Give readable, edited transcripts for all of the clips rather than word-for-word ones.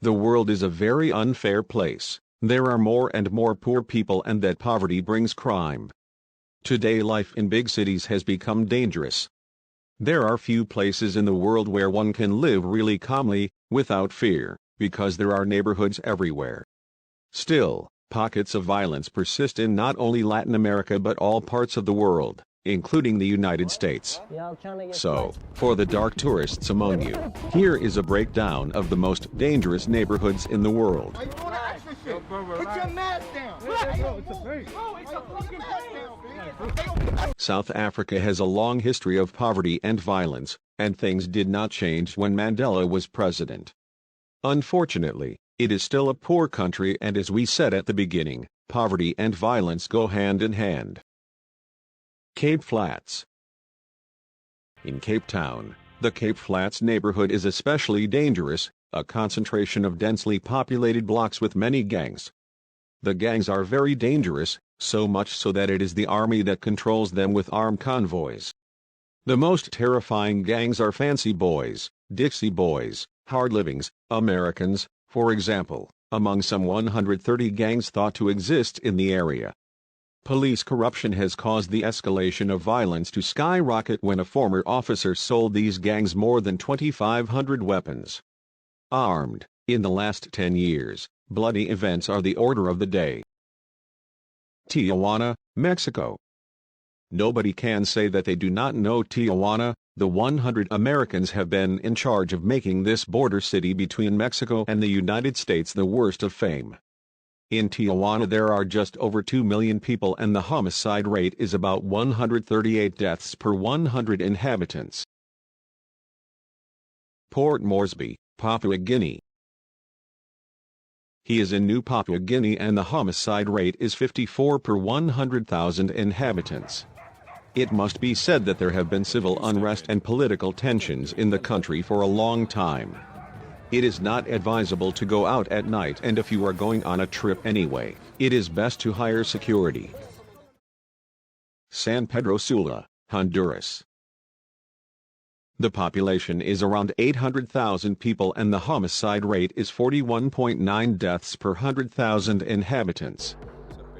The world is a very unfair place. There are more and more poor people, and that poverty brings crime. Today life in big cities has become dangerous. There are few places in the world where one can live really calmly, without fear, because there are neighborhoods everywhere. Still, pockets of violence persist in not only Latin America but all parts of the world, including the United States. So, for the dark tourists among you, here is a breakdown of the most dangerous neighborhoods in the world. Put your mask down. South Africa has a long history of poverty and violence, and things did not change when Mandela was president. Unfortunately, it is still a poor country, and as we said at the beginning, poverty and violence go hand in hand. Cape Flats. In Cape Town, the Cape Flats neighborhood is especially dangerous, a concentration of densely populated blocks with many gangs. The gangs are very dangerous, so much so that it is the army that controls them with armed convoys. The most terrifying gangs are Fancy Boys, Dixie Boys, Hard Livings, Americans, for example, among some 130 gangs thought to exist in the area. Police corruption has caused the escalation of violence to skyrocket when a former officer sold these gangs more than 2,500 weapons. Armed, in the last 10 years, bloody events are the order of the day. Tijuana, Mexico. Nobody can say that they do not know Tijuana. The 100 Americans have been in charge of making this border city between Mexico and the United States the worst of fame. In Tijuana there are just over 2 million people, and the homicide rate is about 138 deaths per 100 inhabitants. Port Moresby, Papua Guinea. He is in New Papua Guinea, and the homicide rate is 54 per 100,000 inhabitants. It must be said that there have been civil unrest and political tensions in the country for a long time. It is not advisable to go out at night, and if you are going on a trip anyway, it is best to hire security. San Pedro Sula, Honduras. The population is around 800,000 people, and the homicide rate is 41.9 deaths per 100,000 inhabitants.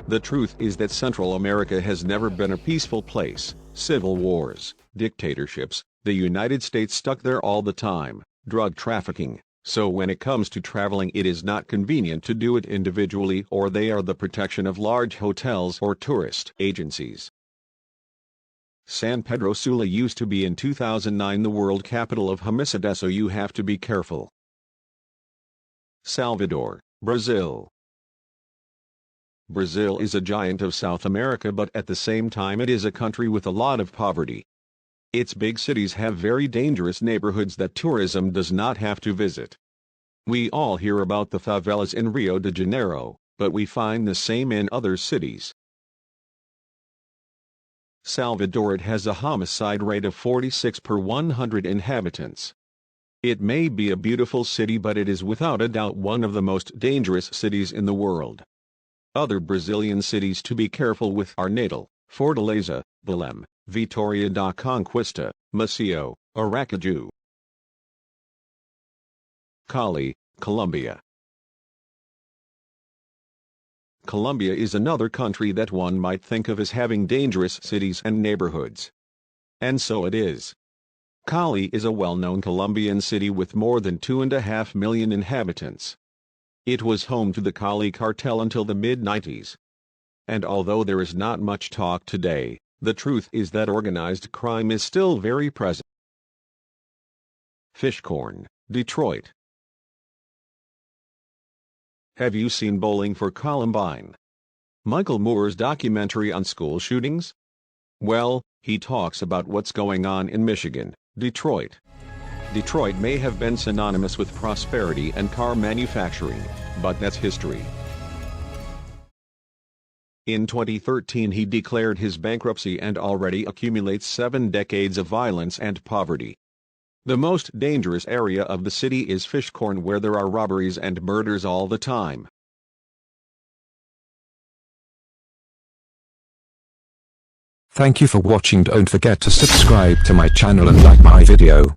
The truth is that Central America has never been a peaceful place. Civil wars, dictatorships, the United States stuck there all the time, drug trafficking, so when it comes to traveling it is not convenient to do it individually, or they are the protection of large hotels or tourist agencies. San Pedro Sula used to be in 2009 the world capital of homicide, so you have to be careful. Salvador, Brazil. Brazil is a giant of South America, but at the same time it is a country with a lot of poverty. Its big cities have very dangerous neighborhoods that tourism does not have to visit. We all hear about the favelas in Rio de Janeiro, but we find the same in other cities. Salvador, it has a homicide rate of 46 per 100 inhabitants. It may be a beautiful city, but it is without a doubt one of the most dangerous cities in the world. Other Brazilian cities to be careful with are Natal, Fortaleza, Belém, Vitória da Conquista, Maceió, Aracaju. Cali, Colombia. Colombia is another country that one might think of as having dangerous cities and neighborhoods. And so it is. Cali is a well-known Colombian city with more than 2.5 million inhabitants. It was home to the Cali cartel until the mid-90s. And although there is not much talk today, the truth is that organized crime is still very present. Fishcorn, Detroit. Have you seen Bowling for Columbine? Michael Moore's documentary on school shootings? Well, he talks about what's going on in Michigan, Detroit. Detroit may have been synonymous with prosperity and car manufacturing, but that's history. In 2013 he declared his bankruptcy and already accumulates 7 decades of violence and poverty. The most dangerous area of the city is Fishcorn, where there are robberies and murders all the time. Thank you for watching. Don't forget to subscribe to my channel and like my video.